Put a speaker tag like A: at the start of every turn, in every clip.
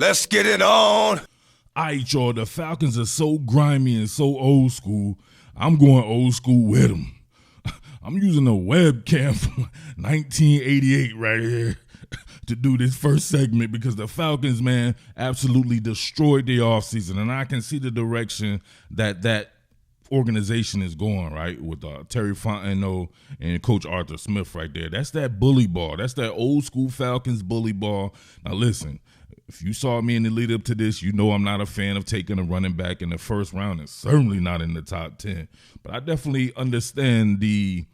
A: Let's get it on.
B: All right, y'all, the Falcons are so grimy and so old school, I'm going old school with them. I'm using a webcam from 1988 right here to do this first segment because the Falcons, man, absolutely destroyed the offseason, and I can see the direction that organization is going, right, with Terry Fontenot and Coach Arthur Smith right there. That's that bully ball. That's that old school Falcons bully ball. Now, listen, if you saw me in the lead up to this, you know I'm not a fan of taking a running back in the first round and certainly not in the top 10. But I definitely understand the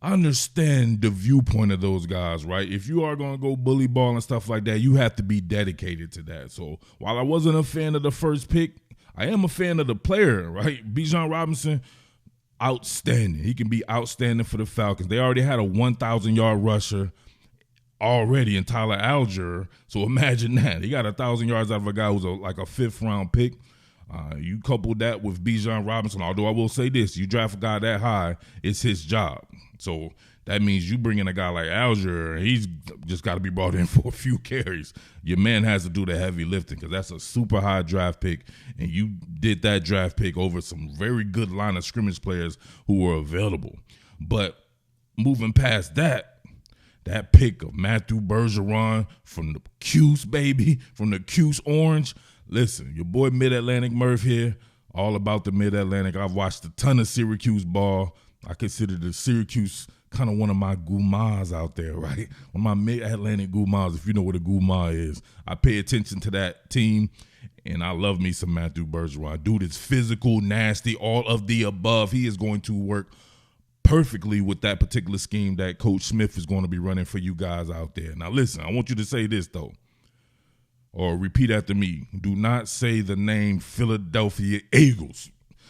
B: viewpoint of those guys, right? If you are going to go bully ball and stuff like that, you have to be dedicated to that. So while I wasn't a fan of the first pick, I am a fan of the player, right? Bijan Robinson, outstanding. He can be outstanding for the Falcons. They already had a 1,000-yard rusher already in Tyler Algier. So imagine that. He got 1,000 yards out of a guy who's like a fifth-round pick. You couple that with Bijan Robinson, although I will say this, you draft a guy that high, it's his job. So that means you bring in a guy like Algier, and he's just got to be brought in for a few carries. Your man has to do the heavy lifting because that's a super high draft pick, and you did that draft pick over some very good line of scrimmage players who were available. But moving past that pick of Matthew Bergeron from the Cuse, baby, from the Cuse Orange. Listen, your boy Mid-Atlantic Murph here, all about the Mid-Atlantic. I've watched a ton of Syracuse ball. I consider the Syracuse kind of one of my gumas out there, right? One of my Mid-Atlantic gumas, if you know what a guma is. I pay attention to that team, and I love me some Matthew Bergeron. Dude is physical, nasty, all of the above. He is going to work perfectly with that particular scheme that Coach Smith is going to be running for you guys out there. Now, listen, I want you to say this, though, or repeat after me. Do not say the name Philadelphia Eagles.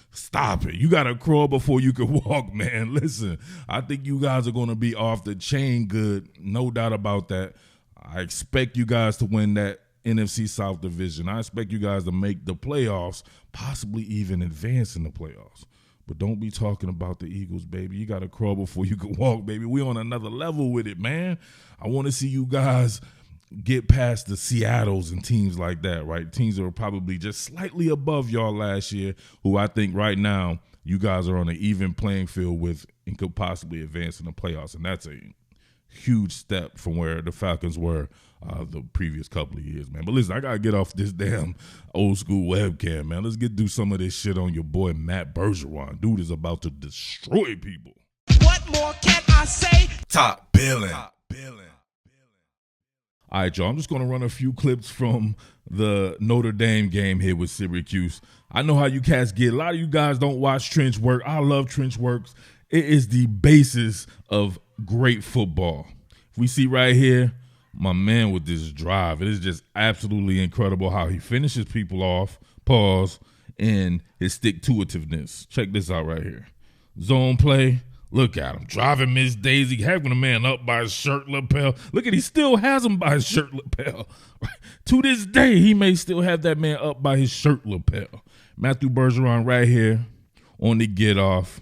B: Stop it. You got to crawl before you can walk, man. Listen, I think you guys are going to be off the chain good. No doubt about that. I expect you guys to win that NFC South division. I expect you guys to make the playoffs, possibly even advance in the playoffs. But don't be talking about the Eagles, baby. You got to crawl before you can walk, baby. We on another level with it, man. I want to see you guys get past the Seattles and teams like that, right? Teams that were probably just slightly above y'all last year, who I think right now you guys are on an even playing field with and could possibly advance in the playoffs. And that's a huge step from where the Falcons were the previous couple of years, man. But listen, I got to get off this damn old school webcam, man. Let's do some of this shit on your boy Matt Bergeron. Dude is about to destroy people.
C: What more can I say?
A: Top Billin.
B: All right, y'all, I'm just going to run a few clips from the Notre Dame game here with Syracuse. I know how you cats get. A lot of you guys don't watch trench work. I love trench works. It is the basis of great football. We see right here, my man with this drive. It is just absolutely incredible how he finishes people off, pause, and his stick-to-itiveness. Check this out right here. Zone play. Look at him, driving Miss Daisy, having a man up by his shirt lapel. Look at, he still has him by his shirt lapel. Right? To this day, he may still have that man up by his shirt lapel. Matthew Bergeron right here on the get off.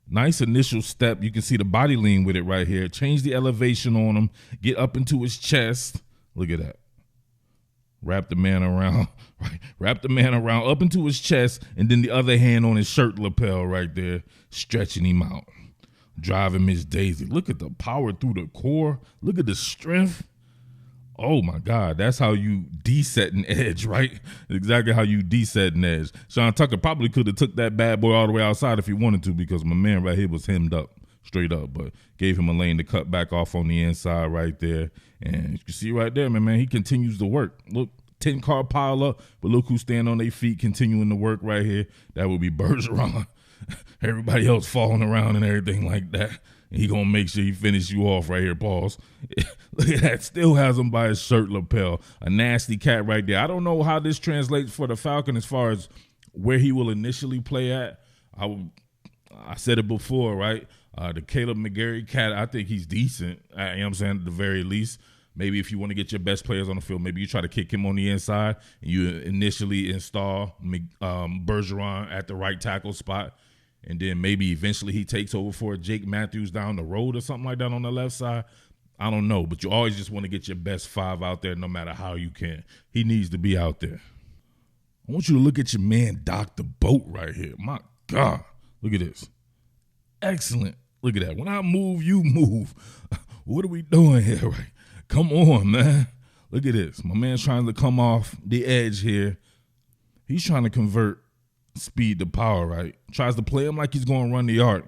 B: Nice initial step. You can see the body lean with it right here. Change the elevation on him. Get up into his chest. Look at that. Wrap the man around, right? Wrap the man around up into his chest, and then the other hand on his shirt lapel right there, stretching him out. Driving Miss Daisy. Look at the power through the core. Look at the strength. Oh, my God. That's how you de-set an edge, right? Exactly how you de-set an edge. Sean Tucker probably could have took that bad boy all the way outside if he wanted to because my man right here was hemmed up, straight up, but gave him a lane to cut back off on the inside right there. And you can see right there, man, he continues to work. Look, 10-car pile up, but look who's standing on their feet continuing to work right here. That would be Bergeron. Everybody else falling around and everything like that. And he going to make sure he finish you off right here, pause. Look at that. Still has him by his shirt lapel. A nasty cat right there. I don't know how this translates for the Falcon as far as where he will initially play at. I said it before, right? The Caleb McGarry cat, I think he's decent. You know what I'm saying? At the very least. Maybe if you want to get your best players on the field, maybe you try to kick him on the inside and you initially install Bergeron at the right tackle spot. And then maybe eventually he takes over for Jake Matthews down the road or something like that on the left side. I don't know, but you always just want to get your best 5 out there no matter how you can. He needs to be out there. I want you to look at your man, Dr. Boat, right here. My God, look at this. Excellent. Look at that. When I move, you move. What are we doing here, right? Come on, man. Look at this. My man's trying to come off the edge here. He's trying to convert speed to power, right? Tries to play him like he's going to run the arc.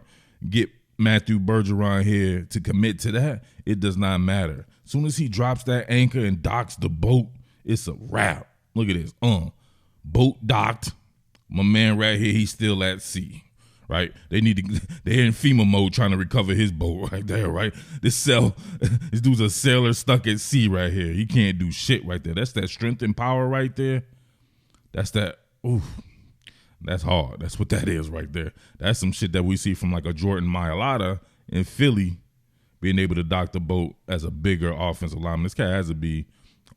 B: Get Matthew Bergeron here to commit to that. It does not matter. As soon as he drops that anchor and docks the boat, it's a wrap. Look at this. Boat docked. My man right here, he's still at sea. Right? They're in FEMA mode trying to recover his boat right there, right? This dude's a sailor stuck at sea right here. He can't do shit right there. That's that strength and power right there. That's that, oof. That's hard. That's what that is right there. That's some shit that we see from like a Jordan Mailata in Philly being able to dock the boat as a bigger offensive lineman. This guy has to be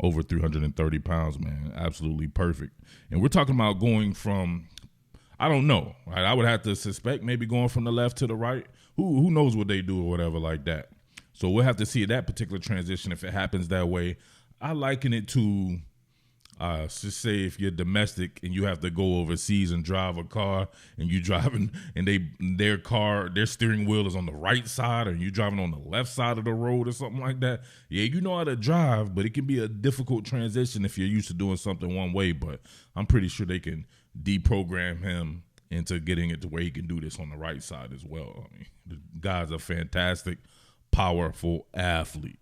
B: over 330 pounds, man. Absolutely perfect. And we're talking about going from, I don't know, right? I would have to suspect maybe going from the left to the right. Who knows what they do or whatever like that. So we'll have to see that particular transition if it happens that way. I liken it to, just say if you're domestic and you have to go overseas and drive a car and you driving and their steering wheel is on the right side and you driving on the left side of the road or something like that. Yeah, you know how to drive, but it can be a difficult transition if you're used to doing something one way. But I'm pretty sure they can deprogram him into getting it to where he can do this on the right side as well. I mean, the guy's a fantastic, powerful athlete.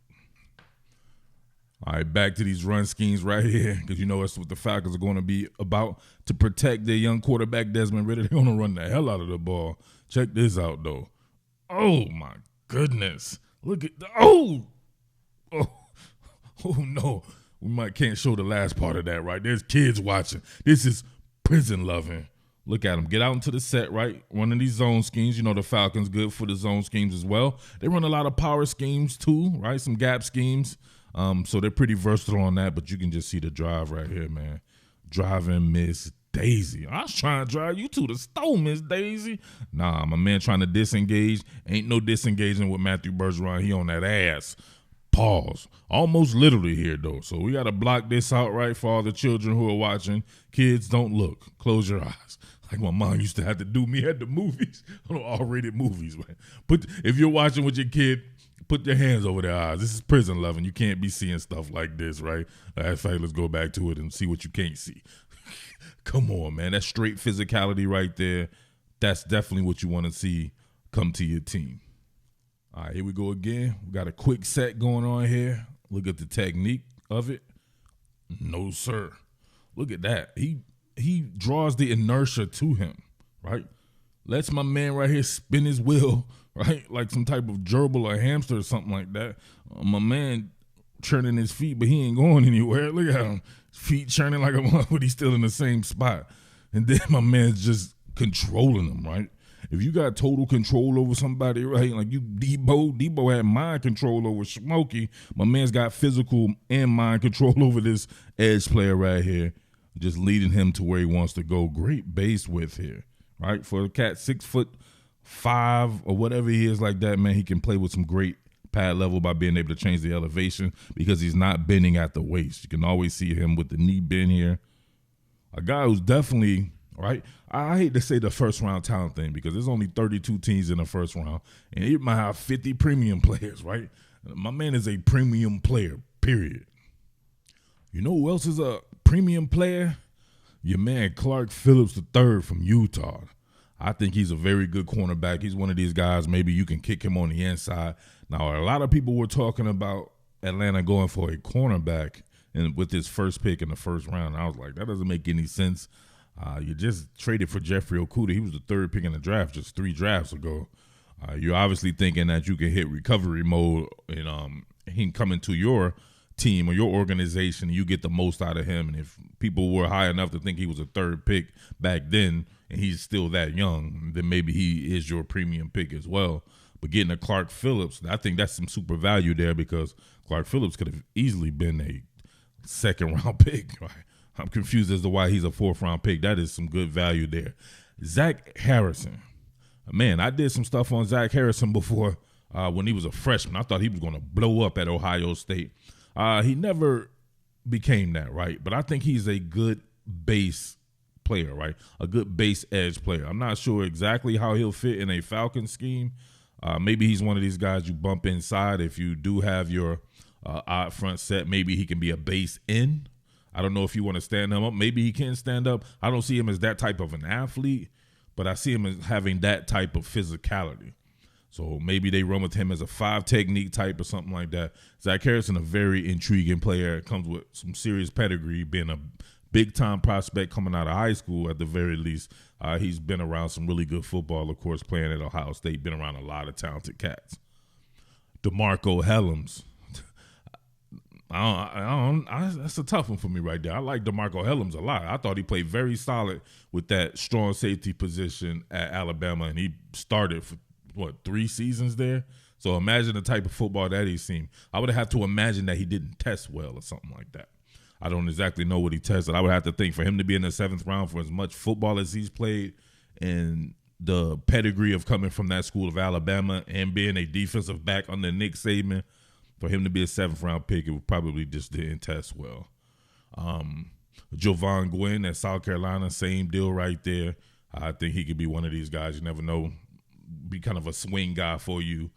B: All right, back to these run schemes right here, because you know that's what the Falcons are going to be about to protect their young quarterback, Desmond Ridder. They're going to run the hell out of the ball. Check this out, though. Oh, my goodness. Look at oh, no. We can't show the last part of that, right? There's kids watching. This is prison loving. Look at them. Get out into the set, right? Running these zone schemes. You know the Falcons good for the zone schemes as well. They run a lot of power schemes too, right? Some gap schemes. So they're pretty versatile on that, but you can just see the drive right here, man. Driving Miss Daisy. I was trying to drive you to the store, Miss Daisy. Nah, my man trying to disengage. Ain't no disengaging with Matthew Bergeron. He on that ass. Pause. Almost literally here, though. So we got to block this out, right, for all the children who are watching. Kids, don't look. Close your eyes. Like my mom used to have to do me at the movies. R-rated movies, man. If you're watching with your kid, put your hands over their eyes. This is prison loving. You can't be seeing stuff like this, right? In fact, let's go back to it and see what you can't see. Come on, man. That's straight physicality right there. That's definitely what you want to see come to your team. All right, here we go again. We got a quick set going on here. Look at the technique of it. No, sir. Look at that. He draws the inertia to him, right? Lets my man right here spin his wheel, right? Like some type of gerbil or hamster or something like that. My man churning his feet, but he ain't going anywhere. Look at him. His feet churning like a mother, but he's still in the same spot. And then my man's just controlling him, right? If you got total control over somebody, right, like you Debo had mind control over Smokey. My man's got physical and mind control over this edge player right here, just leading him to where he wants to go. Great base width here, right? For a cat 6'5" or whatever he is like that, man, he can play with some great pad level by being able to change the elevation because he's not bending at the waist. You can always see him with the knee bend here. A guy who's definitely, right, I hate to say the first round talent thing because there's only 32 teams in the first round, and he might have 50 premium players, right? My man is a premium player, period. You know who else is a premium player? Your man Clark Phillips III from Utah. I think he's a very good cornerback. He's one of these guys, maybe you can kick him on the inside. Now, a lot of people were talking about Atlanta going for a cornerback and with his first pick in the first round. I was like, that doesn't make any sense. You just traded for Jeffrey Okudah. He was the third pick in the draft just 3 drafts ago. You're obviously thinking that you can hit recovery mode and he can come into your team or your organization and you get the most out of him. And if people were high enough to think he was a third pick back then and he's still that young, then maybe he is your premium pick as well. But getting a Clark Phillips, I think that's some super value there because Clark Phillips could have easily been a second-round pick. Right? I'm confused as to why he's a 4th-round pick. That is some good value there. Zach Harrison. Man, I did some stuff on Zach Harrison before when he was a freshman. I thought he was going to blow up at Ohio State. He never became that, right? But I think he's a good base player, right? A good base edge player. I'm not sure exactly how he'll fit in a Falcon scheme. Maybe he's one of these guys you bump inside. If you do have your odd front set, maybe he can be a base end. I don't know if you want to stand him up. Maybe he can stand up. I don't see him as that type of an athlete, but I see him as having that type of physicality. So maybe they run with him as a 5 technique type or something like that. Zach Harrison, a very intriguing player, comes with some serious pedigree, being a big-time prospect coming out of high school at the very least. He's been around some really good football, of course, playing at Ohio State, been around a lot of talented cats. DeMarco Hellams. That's a tough one for me right there. I like DeMarco Hellams a lot. I thought he played very solid with that strong safety position at Alabama, and he started for, 3 seasons there? So imagine the type of football that he's seen. I would have to imagine that he didn't test well or something like that. I don't exactly know what he tested. I would have to think for him to be in the 7th round for as much football as he's played and the pedigree of coming from that school of Alabama and being a defensive back under Nick Saban, for him to be a 7th round pick, it probably just didn't test well. Jovan Gwynn at South Carolina, same deal right there. I think he could be one of these guys. You never know. Be kind of a swing guy for you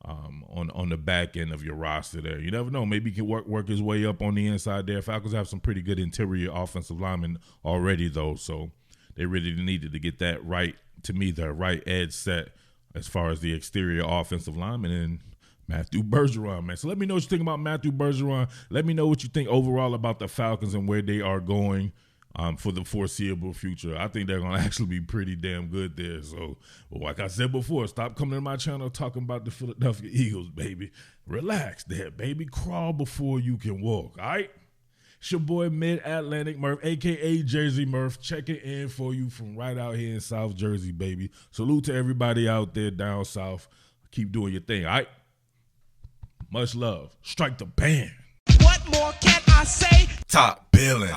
B: on the back end of your roster there. You never know. Maybe he can work his way up on the inside there. Falcons have some pretty good interior offensive linemen already, though, so they really needed to get that right, to me, the right edge set as far as the exterior offensive lineman. And Matthew Bergeron, man. So let me know what you think about Matthew Bergeron. Let me know what you think overall about the Falcons and where they are going for the foreseeable future. I think they're going to actually be pretty damn good there. So, like I said before, stop coming to my channel talking about the Philadelphia Eagles, baby. Relax there, baby. Crawl before you can walk, all right? It's your boy Mid-Atlantic Murph, a.k.a. Jersey Murph, checking in for you from right out here in South Jersey, baby. Salute to everybody out there down south. Keep doing your thing, all right? Much love. Strike the band.
C: What more can I say?
A: Top billin'.